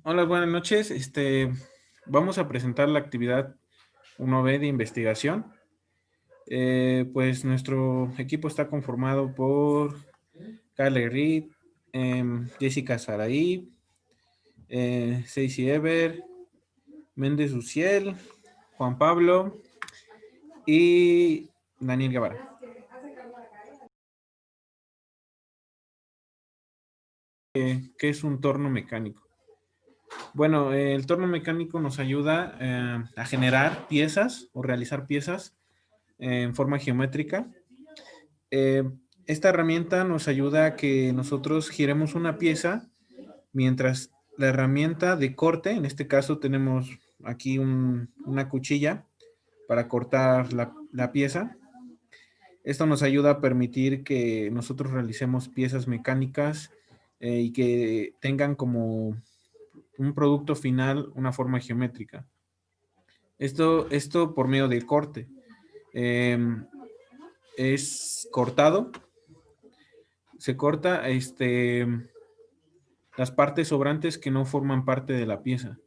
Hola, buenas noches. Vamos a presentar la actividad 1B de investigación. Pues nuestro equipo está conformado por Carly Reed, Jessica Saraí, Ceci Ever, Méndez Uciel, Juan Pablo y Daniel Guevara. ¿Qué es un torno mecánico? Bueno, el torno mecánico nos ayuda a generar piezas o realizar piezas en forma geométrica. Eh, Esta herramienta nos ayuda a que nosotros giremos una pieza mientras la herramienta de corte, en este caso tenemos aquí una cuchilla para cortar la pieza. Esto nos ayuda a permitir que nosotros realicemos piezas mecánicas y que tengan como un producto final una forma geométrica. Esto por medio del corte. Eh, es cortado, se corta las partes sobrantes que no forman parte de la pieza.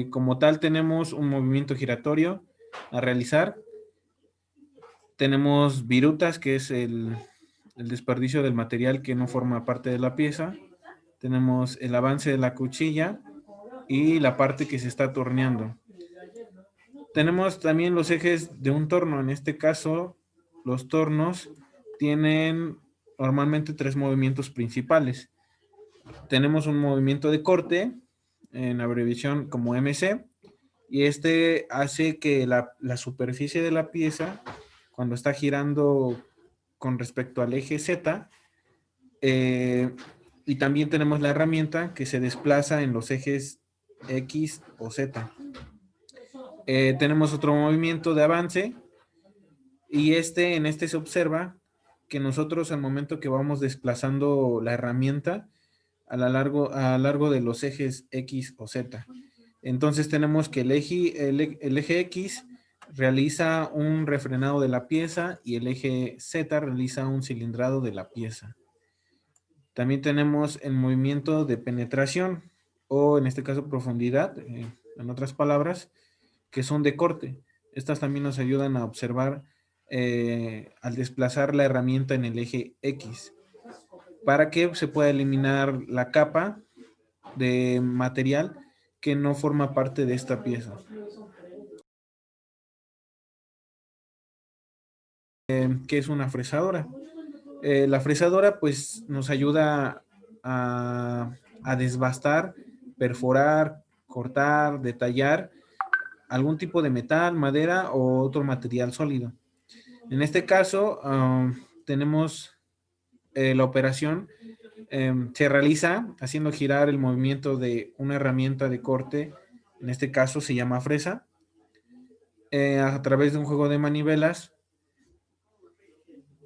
Como tal, tenemos un movimiento giratorio a realizar. Tenemos virutas, que es el desperdicio del material que no forma parte de la pieza. Tenemos el avance de la cuchilla y la parte que se está torneando. Tenemos también los ejes de un torno. En este caso, los tornos tienen normalmente tres movimientos principales. Tenemos un movimiento de corte, en abreviación como MC, y este hace que la superficie de la pieza, cuando está girando con respecto al eje Z, y también tenemos la herramienta que se desplaza en los ejes X o Z. Tenemos otro movimiento de avance, y en este se observa que nosotros al momento que vamos desplazando la herramienta, a lo largo de los ejes X o Z. Entonces tenemos que el eje X realiza un refrenado de la pieza y el eje Z realiza un cilindrado de la pieza. También tenemos el movimiento de penetración o en este caso profundidad, en otras palabras, que son de corte. Estas también nos ayudan a observar al desplazar la herramienta en el eje X para que se pueda eliminar la capa de material que no forma parte de esta pieza. ¿Qué es una fresadora? La fresadora pues nos ayuda a desbastar, perforar, cortar, detallar algún tipo de metal, madera o otro material sólido. En este caso tenemos la operación se realiza haciendo girar el movimiento de una herramienta de corte, en este caso se llama fresa, a través de un juego de manivelas.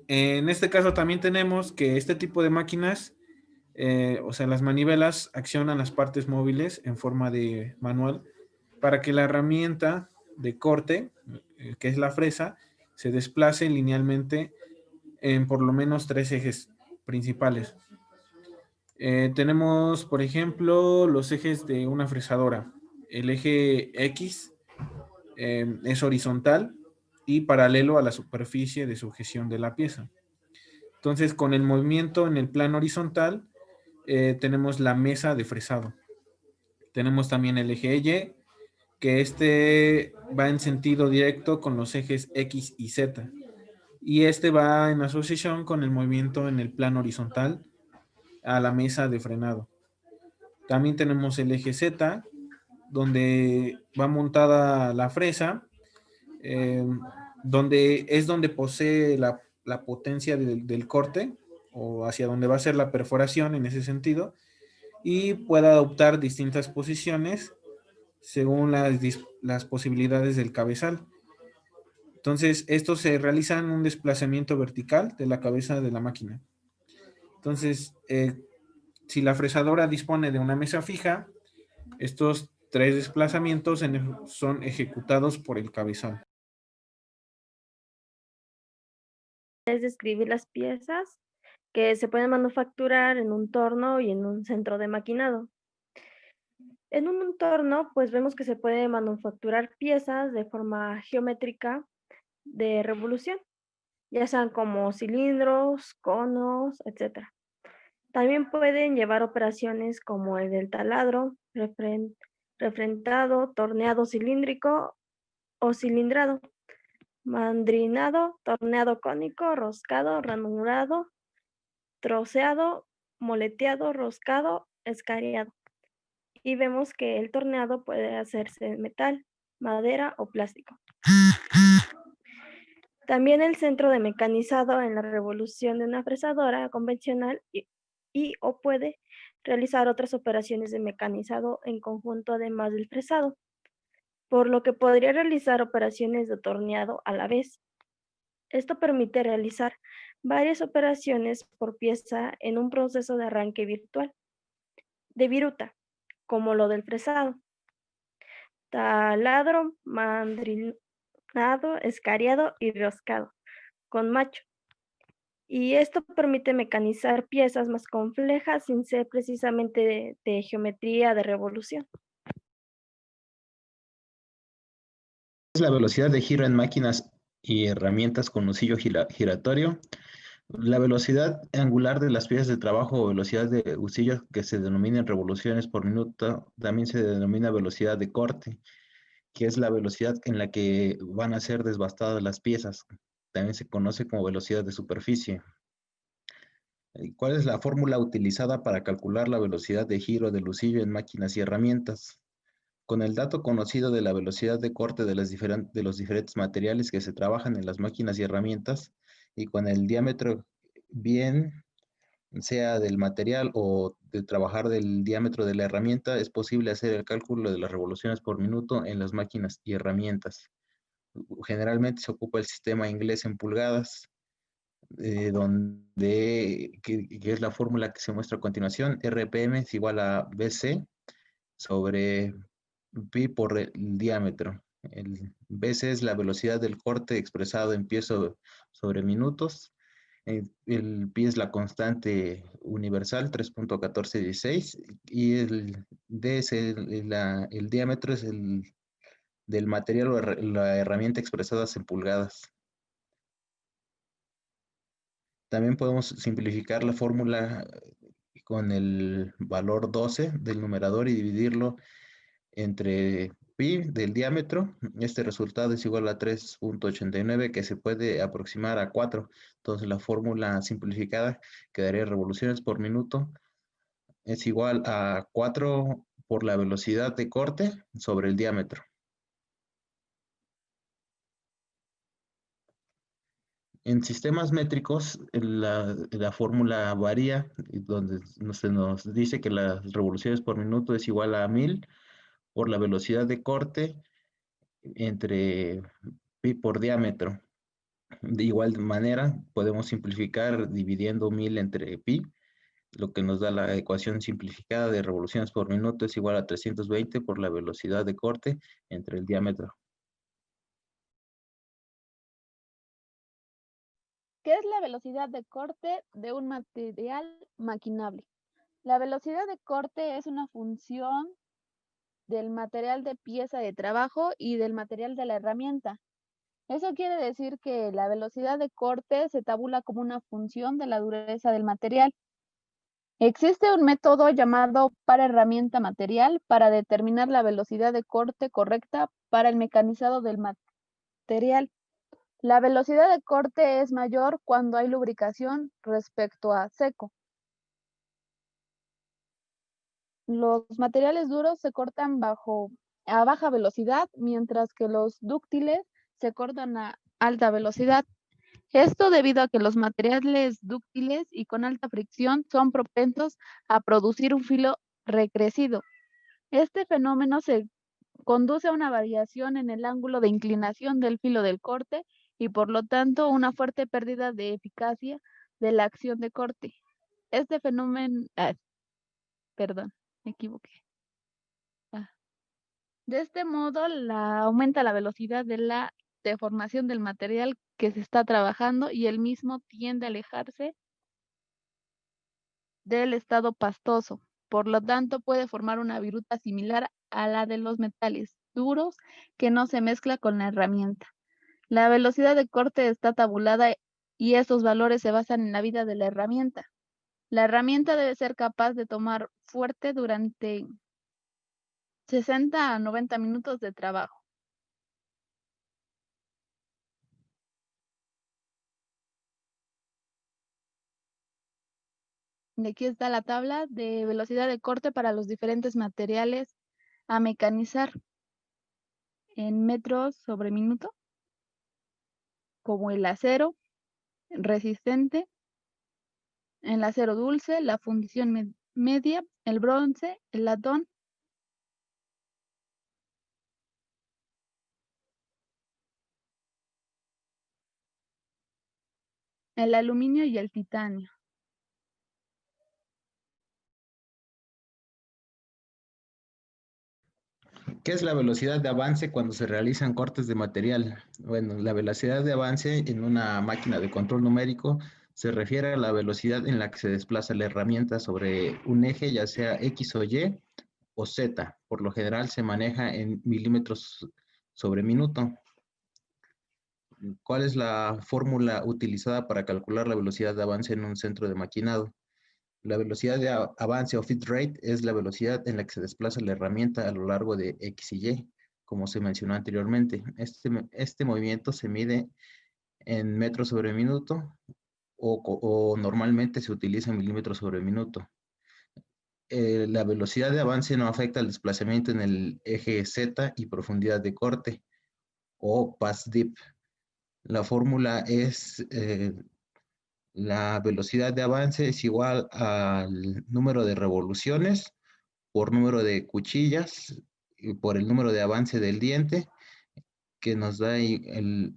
En este caso también tenemos que este tipo de máquinas, o sea, las manivelas accionan las partes móviles en forma de manual para que la herramienta de corte, que es la fresa, se desplace linealmente en por lo menos tres ejes principales. Tenemos, por ejemplo, los ejes de una fresadora. El eje X es horizontal y paralelo a la superficie de sujeción de la pieza. Entonces, con el movimiento en el plano horizontal, tenemos la mesa de fresado. Tenemos también el eje Y, que va en sentido directo con los ejes X y Z. Y este va en asociación con el movimiento en el plano horizontal a la mesa de frenado. También tenemos el eje Z, donde va montada la fresa, eh, donde posee la potencia del corte, o hacia donde va a ser la perforación en ese sentido, y puede adoptar distintas posiciones según las posibilidades del cabezal. Entonces, esto se realiza en un desplazamiento vertical de la cabeza de la máquina. Entonces, si la fresadora dispone de una mesa fija, estos tres desplazamientos son ejecutados por el cabezal. Es describir las piezas que se pueden manufacturar en un torno y en un centro de maquinado. En un entorno, pues vemos que se puede manufacturar piezas de forma geométrica de revolución, ya sean como cilindros, conos, etcétera. También pueden llevar operaciones como el del taladro, refrentado, torneado cilíndrico o cilindrado, mandrinado, torneado cónico, roscado, ranurado, troceado, moleteado, roscado, escariado. Y vemos que el torneado puede hacerse de metal, madera o plástico. También el centro de mecanizado en la revolución de una fresadora convencional y o puede realizar otras operaciones de mecanizado en conjunto además del fresado, por lo que podría realizar operaciones de torneado a la vez. Esto permite realizar varias operaciones por pieza en un proceso de arranque virtual de viruta, como lo del fresado, taladro, mandrinado, escariado y roscado con macho. Y esto permite mecanizar piezas más complejas sin ser precisamente de geometría de revolución. Es la velocidad de giro en máquinas y herramientas con husillo giratorio. La velocidad angular de las piezas de trabajo o velocidad de husillo que se denominan revoluciones por minuto también se denomina velocidad de corte, que es la velocidad en la que van a ser desbastadas las piezas. También se conoce como velocidad de superficie. ¿Cuál es la fórmula utilizada para calcular la velocidad de giro del husillo en máquinas y herramientas? Con el dato conocido de la velocidad de corte de los diferentes materiales que se trabajan en las máquinas y herramientas, y con el diámetro bien sea del material o de trabajar del diámetro de la herramienta, es posible hacer el cálculo de las revoluciones por minuto en las máquinas y herramientas. Generalmente se ocupa el sistema inglés en pulgadas, que es la fórmula que se muestra a continuación. RPM es igual a BC sobre pi por el diámetro. El BC es la velocidad del corte expresado en pie sobre minutos. El pi es la constante universal, 3.1416, y el D es el diámetro es del material o la herramienta expresadas en pulgadas. También podemos simplificar la fórmula con el valor 12 del numerador y dividirlo entre pi del diámetro. Este resultado es igual a 3.89, que se puede aproximar a 4. Entonces la fórmula simplificada quedaría revoluciones por minuto es igual a 4 por la velocidad de corte sobre el diámetro. En sistemas métricos, la fórmula varía, donde se nos dice que las revoluciones por minuto es igual a 1000 por la velocidad de corte entre pi por diámetro. De igual manera, podemos simplificar dividiendo 1000 entre pi, lo que nos da la ecuación simplificada de revoluciones por minuto es igual a 320 por la velocidad de corte entre el diámetro. ¿Qué es la velocidad de corte de un material maquinable? La velocidad de corte es una función del material de pieza de trabajo y del material de la herramienta. Eso quiere decir que la velocidad de corte se tabula como una función de la dureza del material. Existe un método llamado par herramienta material para determinar la velocidad de corte correcta para el mecanizado del material. La velocidad de corte es mayor cuando hay lubricación respecto a seco. Los materiales duros se cortan a baja velocidad, mientras que los dúctiles se cortan a alta velocidad. Esto debido a que los materiales dúctiles y con alta fricción son propensos a producir un filo recrecido. Este fenómeno se conduce a una variación en el ángulo de inclinación del filo del corte y por lo tanto una fuerte pérdida de eficacia de la acción de corte. Este fenómeno, perdón, me equivoqué. De este modo, aumenta la velocidad de la deformación del material que se está trabajando y el mismo tiende a alejarse del estado pastoso. Por lo tanto, puede formar una viruta similar a la de los metales duros que no se mezcla con la herramienta. La velocidad de corte está tabulada y estos valores se basan en la vida de la herramienta. La herramienta debe ser capaz de tomar fuerte durante 60 a 90 minutos de trabajo. Y aquí está la tabla de velocidad de corte para los diferentes materiales a mecanizar en metros sobre minuto, como el acero resistente, el acero dulce, la fundición media, el bronce, el latón, el aluminio y el titanio. ¿Qué es la velocidad de avance cuando se realizan cortes de material? Bueno, la velocidad de avance en una máquina de control numérico se refiere a la velocidad en la que se desplaza la herramienta sobre un eje, ya sea X o Y o Z. Por lo general se maneja en milímetros sobre minuto. ¿Cuál es la fórmula utilizada para calcular la velocidad de avance en un centro de maquinado? La velocidad de avance o feed rate es la velocidad en la que se desplaza la herramienta a lo largo de X y Y, como se mencionó anteriormente. Este movimiento se mide en metros sobre minuto o normalmente se utiliza en milímetros sobre minuto. La velocidad de avance no afecta el desplazamiento en el eje Z y profundidad de corte o pass dip. La fórmula es la velocidad de avance es igual al número de revoluciones por número de cuchillas y por el número de avance del diente, que nos da el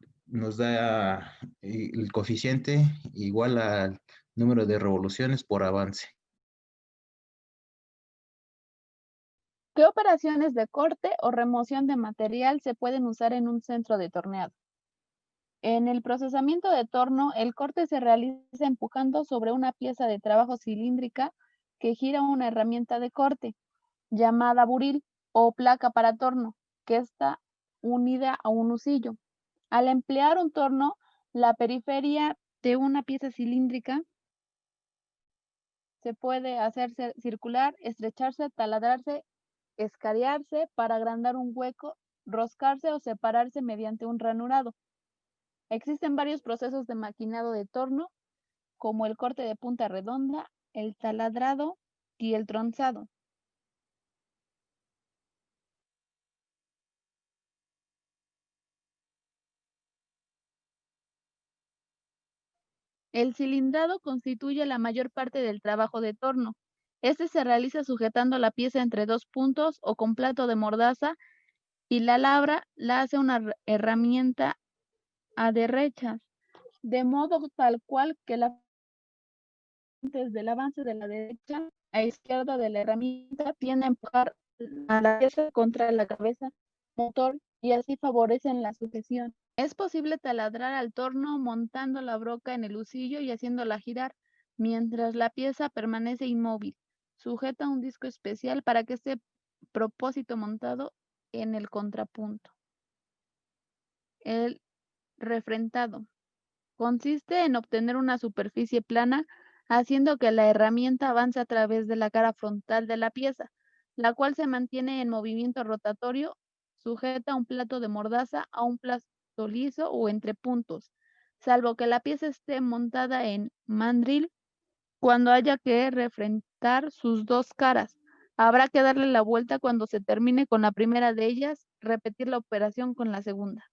coeficiente igual al número de revoluciones por avance. ¿Qué operaciones de corte o remoción de material se pueden usar en un centro de torneado? En el procesamiento de torno, el corte se realiza empujando sobre una pieza de trabajo cilíndrica que gira una herramienta de corte, llamada buril o placa para torno, que está unida a un husillo. Al emplear un torno, la periferia de una pieza cilíndrica se puede hacerse circular, estrecharse, taladrarse, escariarse para agrandar un hueco, roscarse o separarse mediante un ranurado. Existen varios procesos de maquinado de torno, como el corte de punta redonda, el taladrado y el tronzado. El cilindrado constituye la mayor parte del trabajo de torno. Este se realiza sujetando la pieza entre dos puntos o con plato de mordaza y la labra la hace una herramienta a derechas, de modo tal cual que la desde el avance de la derecha a izquierda de la herramienta tiende a empujar a la pieza contra la cabeza motor y así favorecen la sujeción. Es posible taladrar al torno montando la broca en el husillo y haciéndola girar, mientras la pieza permanece inmóvil, sujeta a un disco especial para que esté propósito montado en el contrapunto. El refrentado consiste en obtener una superficie plana haciendo que la herramienta avance a través de la cara frontal de la pieza, la cual se mantiene en movimiento rotatorio, sujeta a un plato de mordaza a un plato liso o entre puntos, salvo que la pieza esté montada en mandril. Cuando haya que refrentar sus dos caras, habrá que darle la vuelta cuando se termine con la primera de ellas, repetir la operación con la segunda.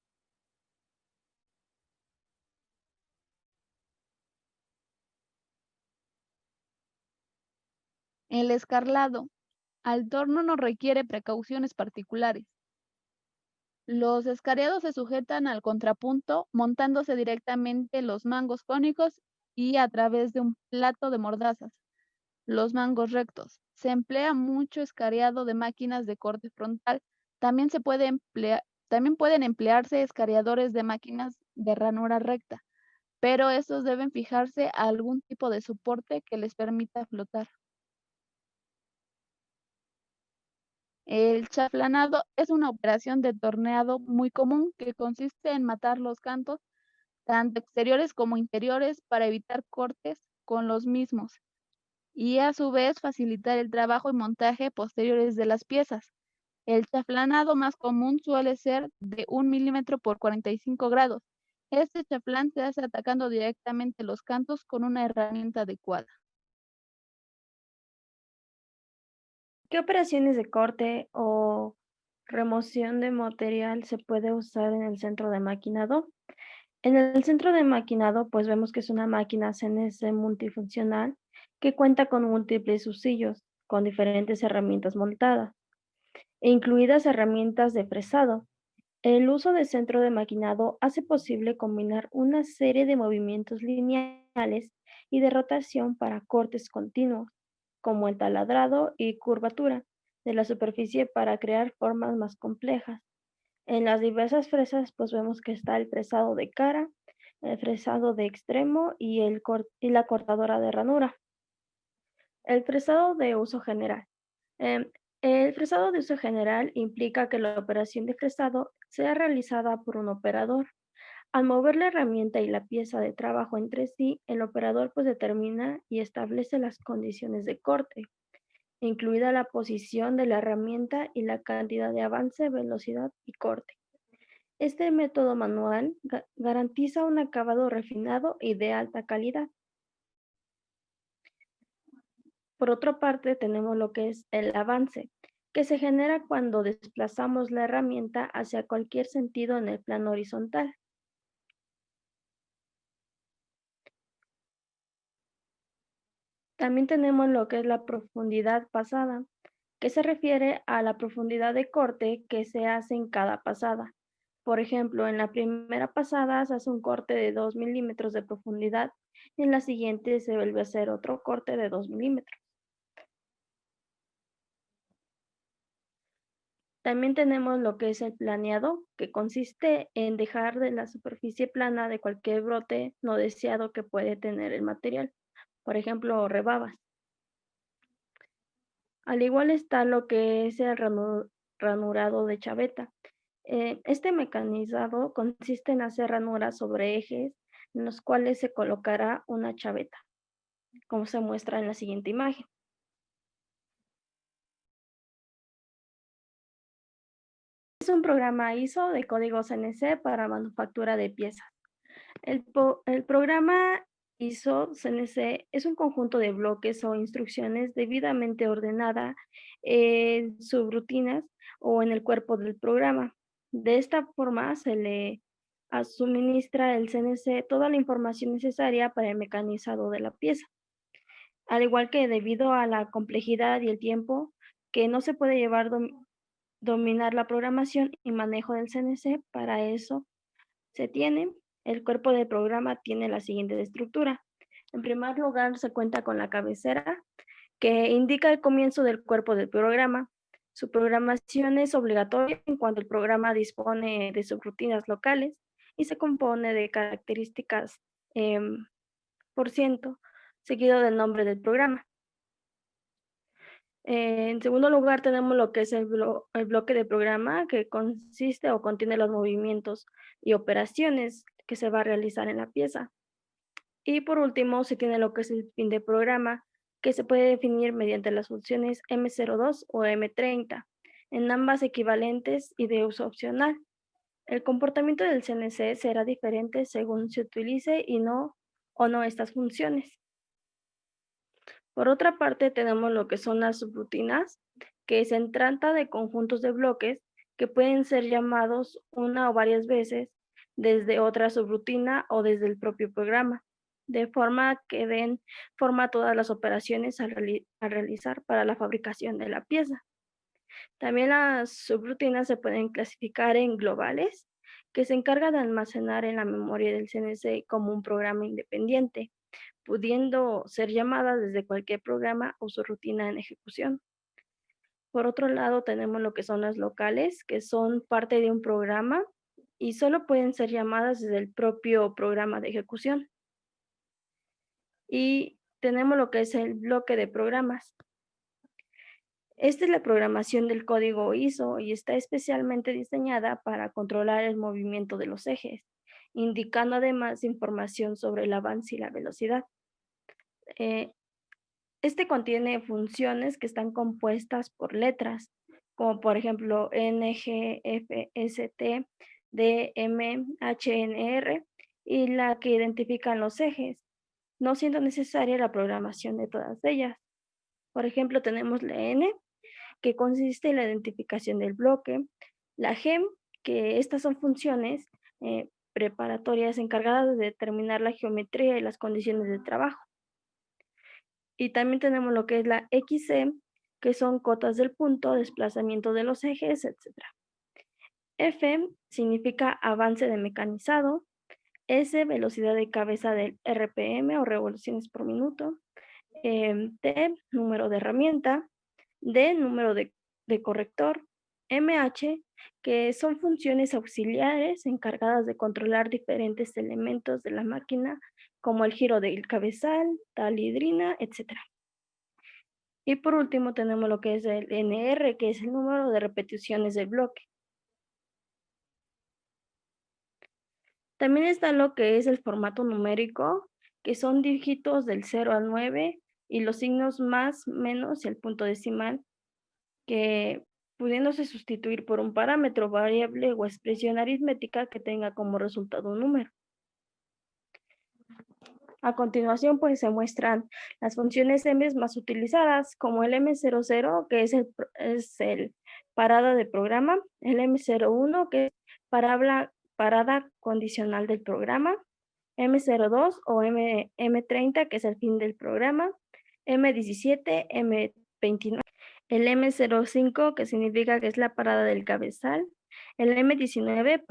El escarlado al torno no requiere precauciones particulares. Los escariados se sujetan al contrapunto montándose directamente los mangos cónicos y a través de un plato de mordazas, los mangos rectos. Se emplea mucho escariado de máquinas de corte frontal. También pueden emplearse escariadores de máquinas de ranura recta, pero estos deben fijarse a algún tipo de soporte que les permita flotar. El chaflanado es una operación de torneado muy común que consiste en matar los cantos, tanto exteriores como interiores, para evitar cortes con los mismos y a su vez facilitar el trabajo y montaje posteriores de las piezas. El chaflanado más común suele ser de 1 milímetro por 45 grados. Este chaflán se hace atacando directamente los cantos con una herramienta adecuada. ¿Qué operaciones de corte o remoción de material se puede usar en el centro de maquinado? En el centro de maquinado, pues vemos que es una máquina CNC multifuncional que cuenta con múltiples usillos, con diferentes herramientas montadas, e incluidas herramientas de fresado. El uso de centro de maquinado hace posible combinar una serie de movimientos lineales y de rotación para cortes continuos, como el taladrado y curvatura de la superficie para crear formas más complejas. En las diversas fresas, pues vemos que está el fresado de cara, el fresado de extremo y, y la cortadora de ranura. El fresado de uso general. Em, el fresado de uso general implica que la operación de fresado sea realizada por un operador. Al mover la herramienta y la pieza de trabajo entre sí, el operador pues determina y establece las condiciones de corte, incluida la posición de la herramienta y la cantidad de avance, velocidad y corte. Este método manual garantiza un acabado refinado y de alta calidad. Por otra parte, tenemos lo que es el avance, que se genera cuando desplazamos la herramienta hacia cualquier sentido en el plano horizontal. También tenemos lo que es la profundidad pasada, que se refiere a la profundidad de corte que se hace en cada pasada. Por ejemplo, en la primera pasada se hace un corte de 2 milímetros de profundidad y en la siguiente se vuelve a hacer otro corte de 2 milímetros. También tenemos lo que es el planeado, que consiste en dejar de la superficie plana de cualquier brote no deseado que puede tener el material, por ejemplo, rebabas. Al igual está lo que es el ranurado de chaveta. Este mecanizado consiste en hacer ranuras sobre ejes en los cuales se colocará una chaveta, como se muestra en la siguiente imagen. Es un programa ISO de código CNC para manufactura de piezas. El programa ISO CNC es un conjunto de bloques o instrucciones debidamente ordenada en subrutinas o en el cuerpo del programa. De esta forma se le suministra el CNC toda la información necesaria para el mecanizado de la pieza. Al igual que debido a la complejidad y el tiempo que no se puede dominar la programación y manejo del CNC, para eso se tiene, el cuerpo del programa tiene la siguiente estructura. En primer lugar, se cuenta con la cabecera, que indica el comienzo del cuerpo del programa. Su programación es obligatoria en cuanto el programa dispone de subrutinas locales y se compone de características por ciento, seguido del nombre del programa. En segundo lugar, tenemos lo que es el bloque de programa, que consiste o contiene los movimientos y operaciones que se va a realizar en la pieza. Y por último, se tiene lo que es el fin de programa, que se puede definir mediante las funciones M02 o M30, en ambas equivalentes y de uso opcional. El comportamiento del CNC será diferente según se utilice o no estas funciones. Por otra parte, tenemos lo que son las subrutinas, que se trata de conjuntos de bloques que pueden ser llamados una o varias veces desde otra subrutina o desde el propio programa, de forma que den forma a todas las operaciones a realizar para la fabricación de la pieza. También las subrutinas se pueden clasificar en globales, que se encargan de almacenar en la memoria del CNC como un programa independiente, pudiendo ser llamadas desde cualquier programa o su rutina en ejecución. Por otro lado, tenemos lo que son las locales, que son parte de un programa y solo pueden ser llamadas desde el propio programa de ejecución. Y tenemos lo que es el bloque de programas. Esta es la programación del código ISO y está especialmente diseñada para controlar el movimiento de los ejes, indicando además información sobre el avance y la velocidad. Este contiene funciones que están compuestas por letras, como por ejemplo N, G, F, S, T, D, M, H, N, R, y la que identifican los ejes, no siendo necesaria la programación de todas ellas. Por ejemplo, tenemos la N, que consiste en la identificación del bloque, la G, que estas son funciones preparatorias encargadas de determinar la geometría y las condiciones de trabajo. Y también tenemos lo que es la XC, que son cotas del punto, desplazamiento de los ejes, etc. F significa avance de mecanizado. S, velocidad de cabeza del RPM o revoluciones por minuto. T, número de herramienta. D, número de corrector. MH, que son funciones auxiliares encargadas de controlar diferentes elementos de la máquina, como el giro del cabezal, talidrina, etc. Y por último tenemos lo que es el NR, que es el número de repeticiones del bloque. También está lo que es el formato numérico, que son dígitos del 0 al 9 y los signos más, menos y el punto decimal, que pudiéndose sustituir por un parámetro, variable o expresión aritmética que tenga como resultado un número. A continuación, pues se muestran las funciones M más utilizadas, como el M00, que es el parada de programa, el M01, que es parada condicional del programa, M02 o M30, que es el fin del programa, M17, M29, el M05, que significa que es la parada del cabezal, el M19,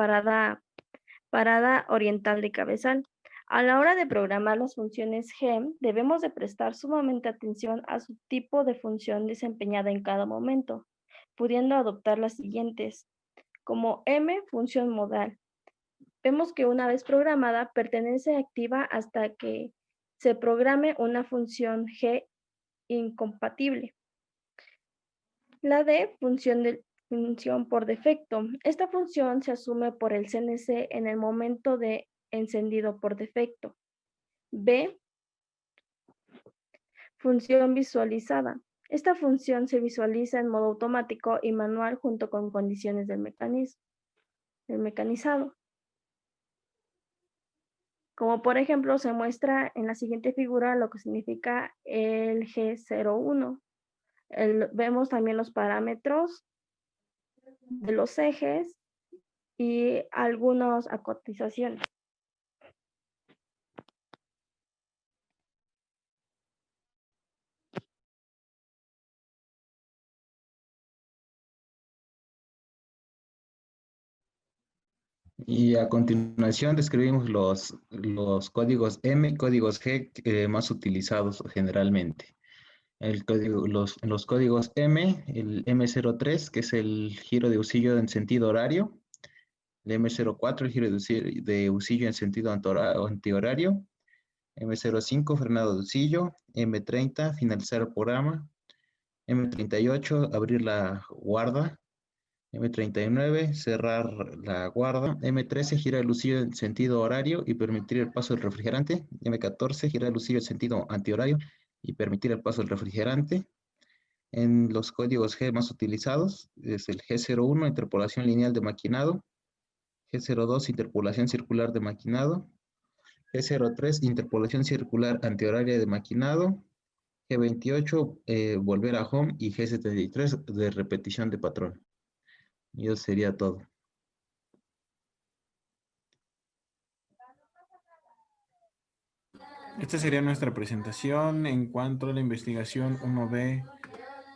parada oriental de cabezal. A la hora de programar las funciones GEM, debemos de prestar sumamente atención a su tipo de función desempeñada en cada momento, pudiendo adoptar las siguientes, como M, función modal. Vemos que una vez programada, pertenece activa hasta que se programe una función G incompatible. La D, función por defecto. Esta función se asume por el CNC en el momento de encendido por defecto. B, función visualizada. Esta función se visualiza en modo automático y manual junto con condiciones del mecanizado. Como por ejemplo se muestra en la siguiente figura lo que significa el G01. Vemos también los parámetros de los ejes y algunas acotizaciones. Y a continuación describimos los códigos M, códigos G más utilizados generalmente. Los códigos M, el M03, que es el giro de husillo en sentido horario, el M04, el giro de husillo en sentido antihorario, M05, frenado de husillo, M30, finalizar el programa, M38, abrir la guarda, M39, cerrar la guarda. M13, gira el husillo en sentido horario y permitir el paso del refrigerante. M14, gira el husillo en sentido antihorario y permitir el paso del refrigerante. En los códigos G más utilizados es el G01, interpolación lineal de maquinado. G02, interpolación circular de maquinado. G03, interpolación circular antihoraria de maquinado. G28, volver a home. Y G73, de repetición de patrón. Y eso sería todo. Esta sería nuestra presentación en cuanto a la investigación 1B